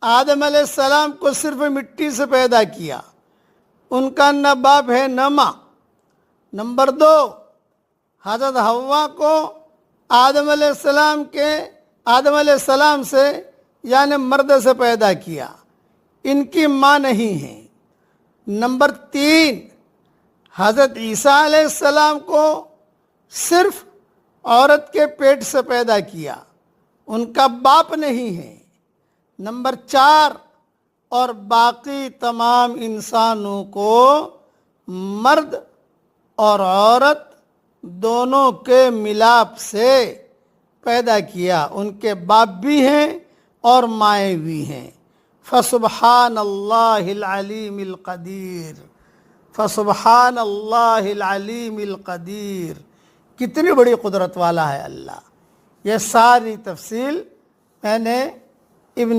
آدم علیہ السلام کو صرف مٹی سے پیدا کیا، ان کا نہ باپ ہے نہ ماں۔ نمبر 2، حضرت حوا کو آدم علیہ السلام سے یعنی مرد سے پیدا کیا، ان کی ماں نہیں ہے۔ نمبر 3، حضرت عیسیٰ علیہ السلام کو صرف عورت کے پیٹ سے پیدا کیا، ان کا باپ نہیں ہے۔ نمبر 4، اور باقی تمام انسانوں کو مرد اور عورت دونوں کے ملاپ سے پیدا کیا، ان کے باپ بھی ہیں اور مائیں بھی ہیں۔ فسبحان اللہ العلیم القدیر، فسبحان اللہ العلیم القدیر، کتنی بڑی قدرت والا ہے اللہ۔ یہ ساری تفصیل میں نے ابن